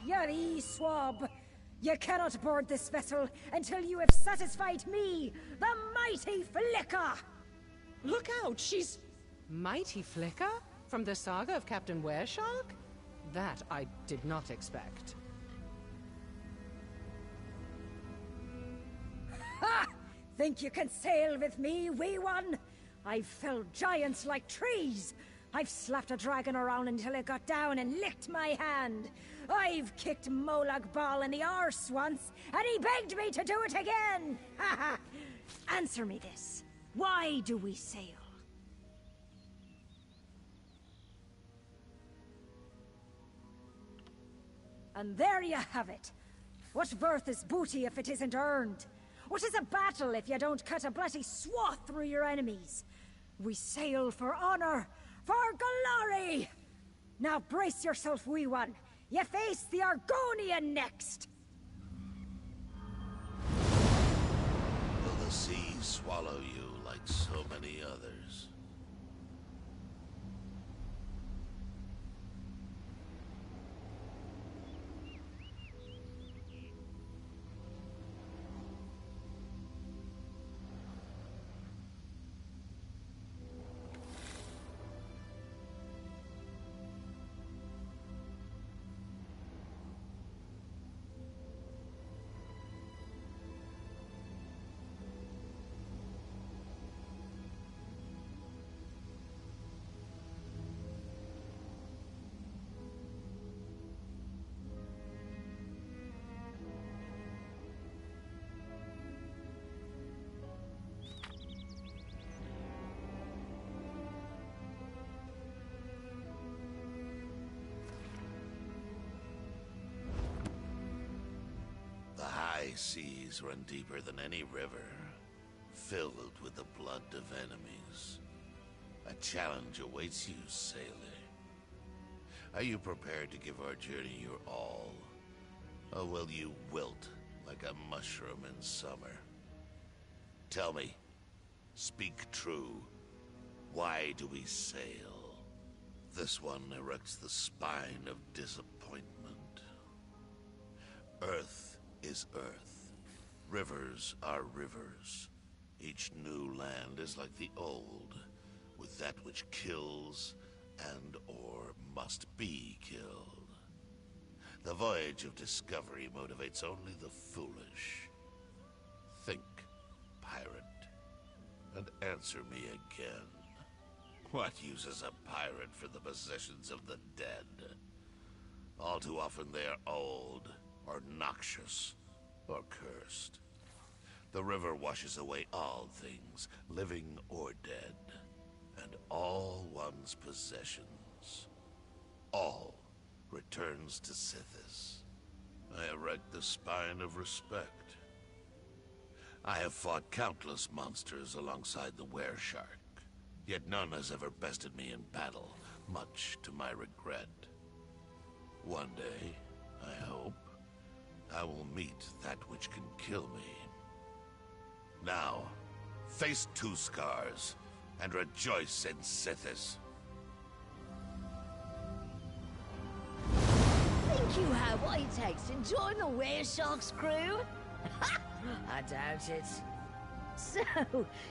you swab! You cannot board this vessel until you have satisfied me, the mighty Flicker! Look out, she's... Mighty Flicker? From the saga of Captain Wereshark? That I did not expect. Ha! Think you can sail with me, wee one? I've felled giants like trees. I've slapped a dragon around until it got down and licked my hand. I've kicked Molag Bal in the arse once, and he begged me to do it again! Ha ha! Answer me this. Why do we sail? And there you have it. What worth is booty if it isn't earned? What is a battle if you don't cut a bloody swath through your enemies? We sail for honor, for glory! Now brace yourself, wee one. You face the Argonian next! Will the sea swallow you like so many others? The high seas run deeper than any river, filled with the blood of enemies. A challenge awaits you, sailor. Are you prepared to give our journey your all? Or will you wilt like a mushroom in summer? Tell me, speak true. Why do we sail? This one erects the spine of disappointment. Earth is earth. Rivers are rivers. Each new land is like the old, with that which kills and or must be killed. The voyage of discovery motivates only the foolish. Think, pirate, and answer me again. What use is a pirate for the possessions of the dead? All too often they are old, or noxious, or cursed. The river washes away all things, living or dead, and all one's possessions. All returns to Sithis. I erect the spine of respect. I have fought countless monsters alongside the Wereshark, yet none has ever bested me in battle, much to my regret. One day, I hope, I will meet that which can kill me. Now, face Two Scars, and rejoice in Sithis. Think you have what it takes to join the Wereshark's crew? I doubt it. So,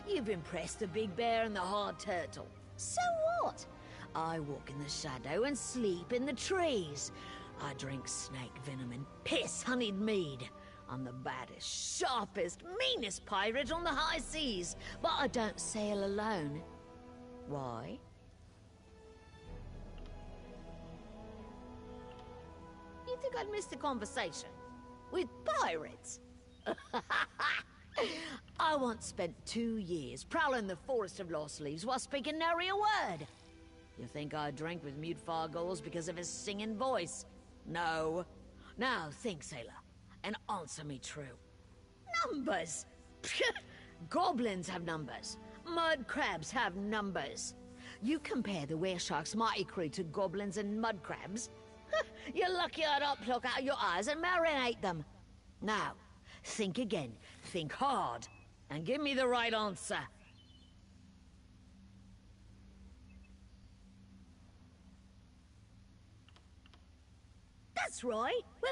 you've impressed the big bear and the hard turtle. So what? I walk in the shadow and sleep in the trees. I drink snake venom and piss-honeyed mead. I'm the baddest, sharpest, meanest pirate on the high seas, but I don't sail alone. Why? You think I'd miss the conversation? With pirates? I once spent 2 years prowling the Forest of Lost Leaves while speaking nary a word. You think I drink with mute fargolls because of his singing voice? No. Now think, sailor, and answer me true. Numbers! Goblins have numbers. Mud crabs have numbers. You compare the Wereshark's mighty crew to goblins and mud crabs? You're lucky I don't pluck out your eyes and marinate them. Now, think again, think hard, and give me the right answer. That's That's right. We're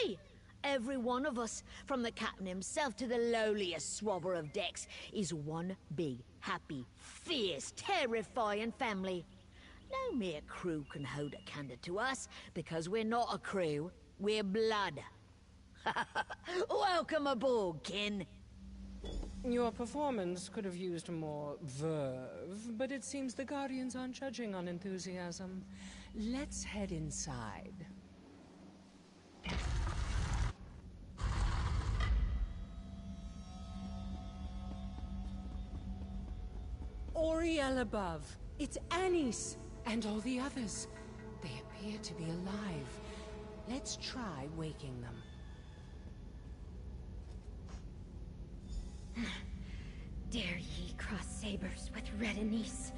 family. Every one of us, from the captain himself to the lowliest swabber of decks, is one big, happy, fierce, terrifying family. No mere crew can hold a candle to us, because we're not a crew, we're blood. Welcome aboard, kin. Your performance could have used more verve, but it seems the Guardians aren't judging on enthusiasm. Let's head inside. Oriel above. It's Anise and all the others. They appear to be alive. Let's try waking them. Dare ye cross sabers with Red Anise?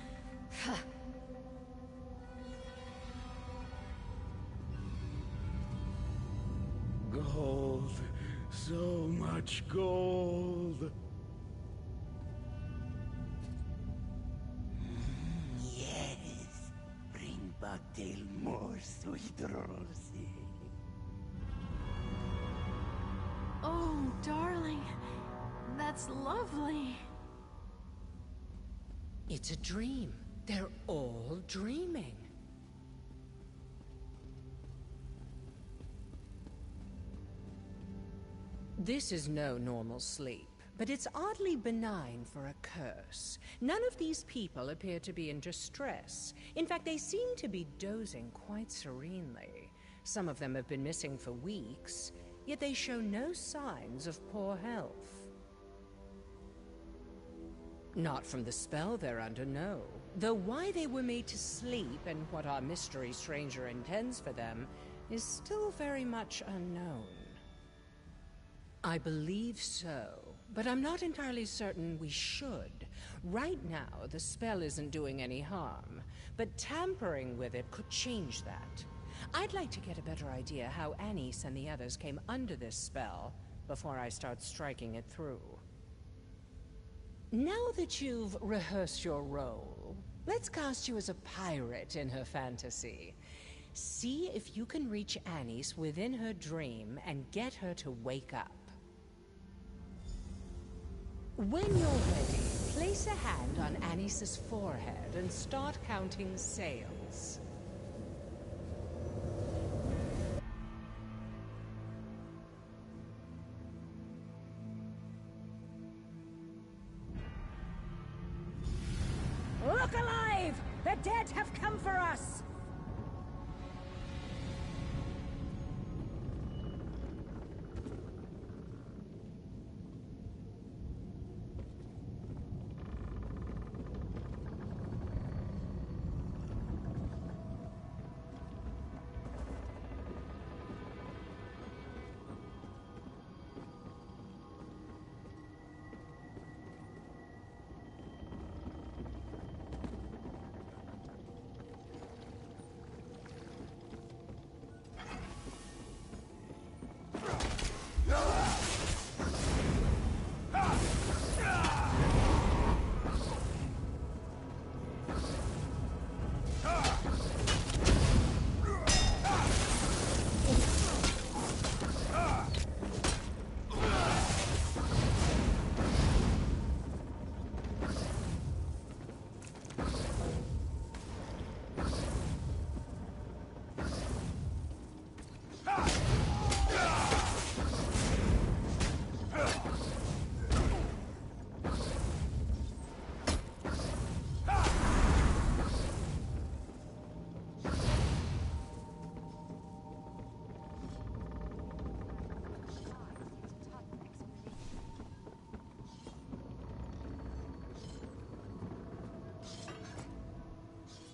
Gold. So much gold. Yes. Bring back Dale more sweet rose. Oh, darling. That's lovely. It's a dream. They're all dreaming. This is no normal sleep, but it's oddly benign for a curse. None of these people appear to be in distress. In fact, they seem to be dozing quite serenely. Some of them have been missing for weeks, yet they show no signs of poor health. Not from the spell they're under, no. Though why they were made to sleep and what our mystery stranger intends for them is still very much unknown. I believe so, but I'm not entirely certain we should. Right now, the spell isn't doing any harm, but tampering with it could change that. I'd like to get a better idea how Anise and the others came under this spell before I start striking it through. Now that you've rehearsed your role, let's cast you as a pirate in her fantasy. See if you can reach Anise within her dream and get her to wake up. When you're ready, place a hand on Anise's forehead and start counting sails. Look alive! The dead have come for us!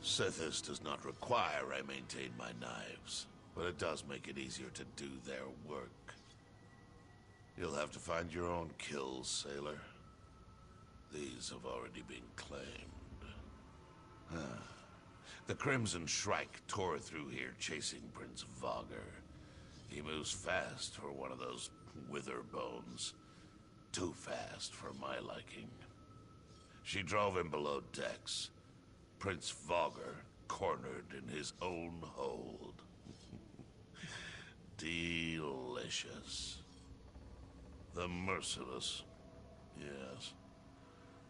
Sithis does not require I maintain my knives, but it does make it easier to do their work. You'll have to find your own kills, sailor. These have already been claimed. The Crimson Shrike tore through here chasing Prince Vogger. He moves fast for one of those wither bones. Too fast for my liking. She drove him below decks. Prince Vogger cornered in his own hold. delicious. The merciless. Yes.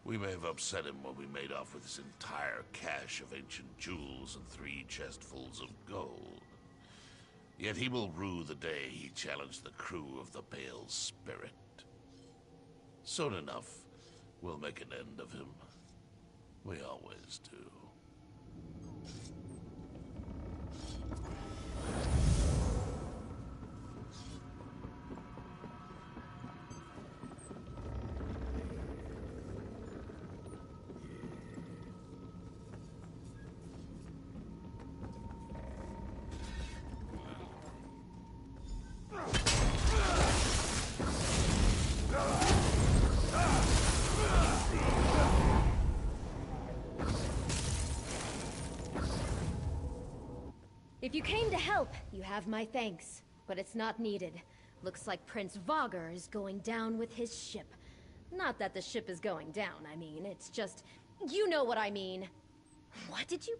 We may have upset him when we made off with his entire cache of ancient jewels and 3 chestfuls of gold. Yet he will rue the day he challenged the crew of the Pale Spirit. Soon enough, we'll make an end of him. We always do. If you came to help, you have my thanks. But it's not needed. Looks like Prince Vogger is going down with his ship. Not that the ship is going down, I mean. It's just... You know what I mean. What did you...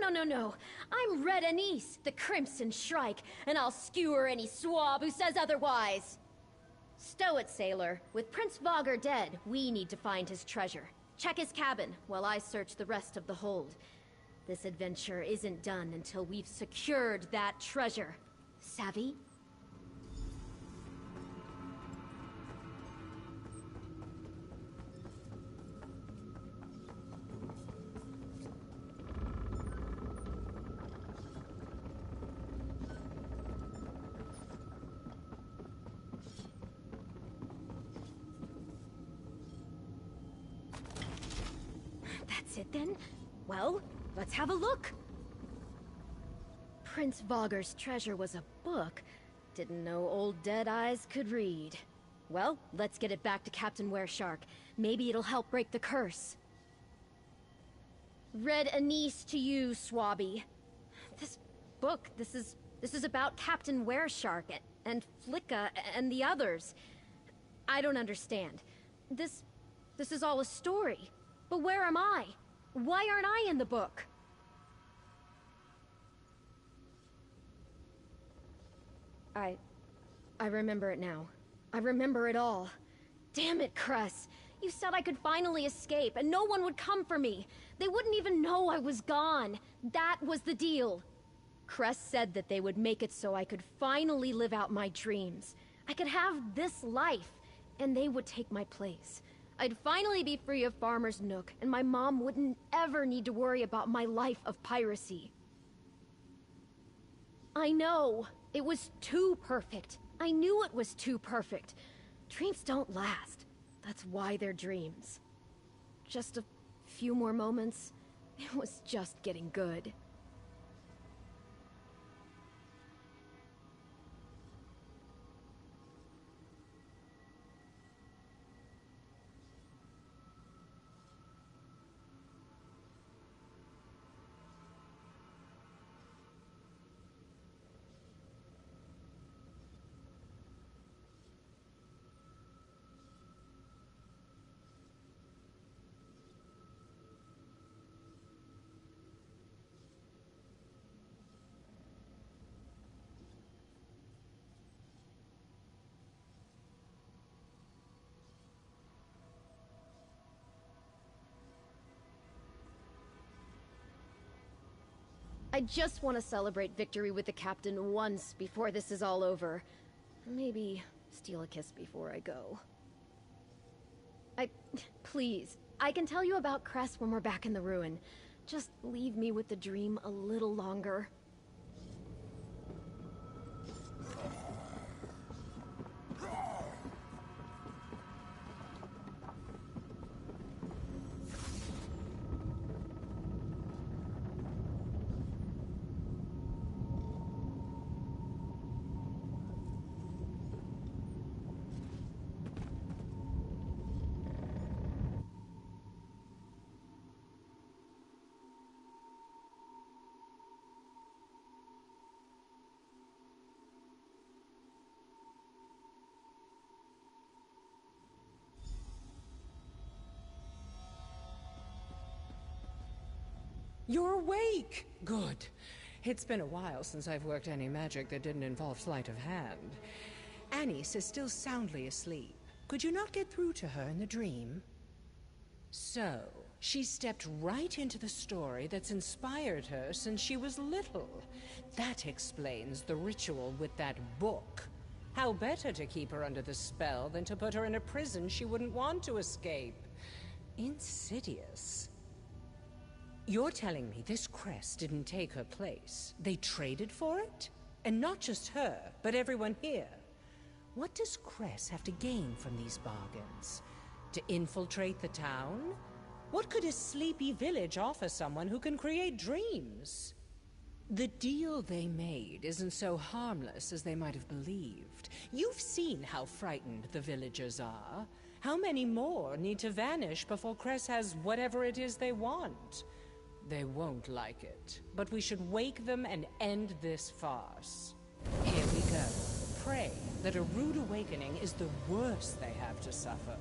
No. I'm Red Anise, the Crimson Shrike, and I'll skewer any swab who says otherwise. Stow it, sailor. With Prince Vogger dead, we need to find his treasure. Check his cabin, while I search the rest of the hold. This adventure isn't done until we've secured that treasure. Savvy? That's it then? Well, let's have a look. Prince Vogger's treasure was a book. Didn't know old Deadeyes could read. Well, let's get it back to Captain Wereshark. Maybe it'll help break the curse. Red Anise to you, Swabby. This book, this is about Captain Wereshark and Flicka and the others. I don't understand. This is all a story. But where am I? Why aren't I in the book? I remember it now. I remember it all. Damn it, Cress. You said I could finally escape, and no one would come for me. They wouldn't even know I was gone. That was the deal. Cress said that they would make it so I could finally live out my dreams. I could have this life, and they would take my place. I'd finally be free of Farmer's Nook, and my mom wouldn't ever need to worry about my life of piracy. I know. It was too perfect. I knew it was too perfect. Dreams don't last. That's why they're dreams. Just a few more moments. It was just getting good. I just want to celebrate victory with the captain once before this is all over. Maybe steal a kiss before I go. Please, I can tell you about Cress when we're back in the ruin. Just leave me with the dream a little longer. You're awake! Good. It's been a while since I've worked any magic that didn't involve sleight of hand. Anise is still soundly asleep. Could you not get through to her in the dream? So, she stepped right into the story that's inspired her since she was little. That explains the ritual with that book. How better to keep her under the spell than to put her in a prison she wouldn't want to escape? Insidious. You're telling me this crest didn't take her place? They traded for it? And not just her, but everyone here. What does Cress have to gain from these bargains? To infiltrate the town? What could a sleepy village offer someone who can create dreams? The deal they made isn't so harmless as they might have believed. You've seen how frightened the villagers are. How many more need to vanish before Cress has whatever it is they want? They won't like it, but we should wake them and end this farce. Here we go. Pray that a rude awakening is the worst they have to suffer.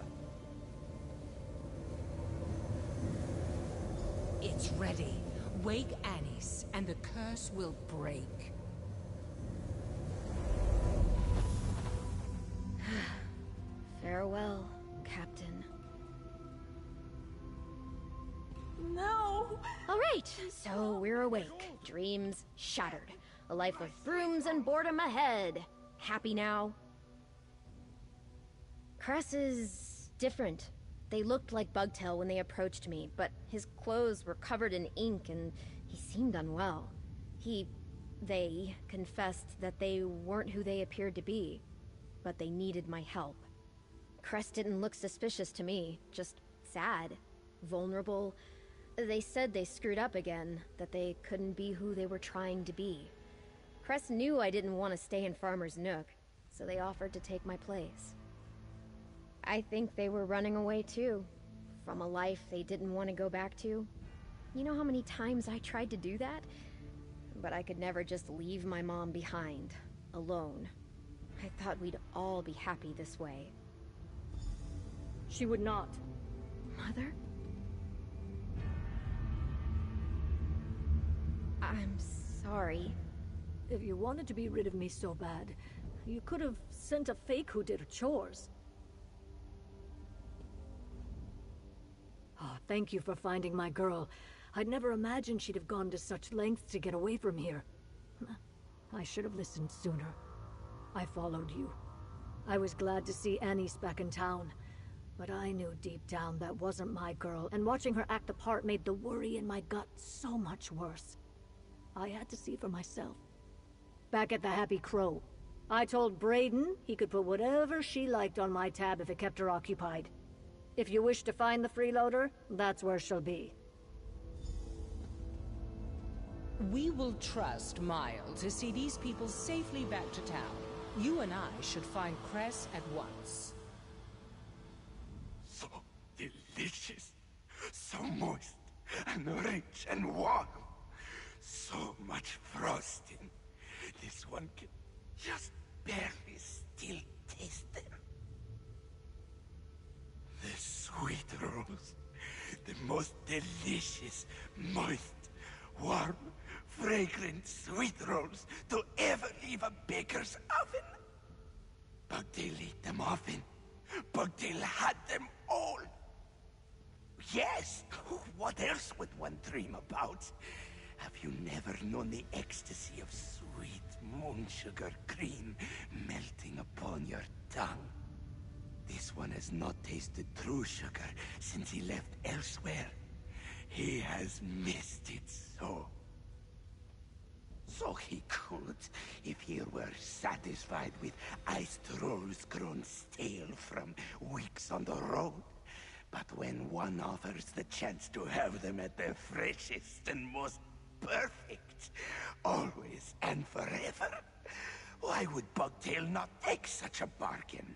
It's ready. Wake Anise, and the curse will break. Farewell, Captain. No! All right, so we're awake. Dreams shattered. A life of brooms and boredom ahead. Happy now? Cress is different. They looked like Bugtail when they approached me, but his clothes were covered in ink and he seemed unwell. They confessed that they weren't who they appeared to be, but they needed my help. Cress didn't look suspicious to me, just sad, vulnerable. They said they screwed up again, that they couldn't be who they were trying to be. Cress knew I didn't want to stay in Farmer's Nook, so they offered to take my place. I think they were running away too, from a life they didn't want to go back to. You know how many times I tried to do that? But I could never just leave my mom behind, alone. I thought we'd all be happy this way. She would not. Mother? I'm sorry. If you wanted to be rid of me so bad, you could have sent a fake who did her chores. Oh, thank you for finding my girl. I'd never imagined she'd have gone to such lengths to get away from here. I should have listened sooner. I followed you. I was glad to see Anise back in town. But I knew deep down that wasn't my girl, and watching her act the part made the worry in my gut so much worse. I had to see for myself. Back at the Happy Crow, I told Brayden he could put whatever she liked on my tab if it kept her occupied. If you wish to find the freeloader, that's where she'll be. We will trust Mile to see these people safely back to town. You and I should find Cress at once. So delicious, so moist, and rich and warm. So much frosting. This one can just barely still taste them. The sweet rolls. The most delicious, moist, warm, fragrant sweet rolls to ever leave a baker's oven. Bugtail ate them often. Bugtail had them all. Yes, what else would one dream about? Have you never known the ecstasy of sweet moon sugar cream melting upon your tongue? This one has not tasted true sugar since he left elsewhere. He has missed it so. So he could, if he were satisfied with iced rolls grown stale from weeks on the road. But when one offers the chance to have them at their freshest and most perfect, always and forever, why would Bugtail not take such a bargain?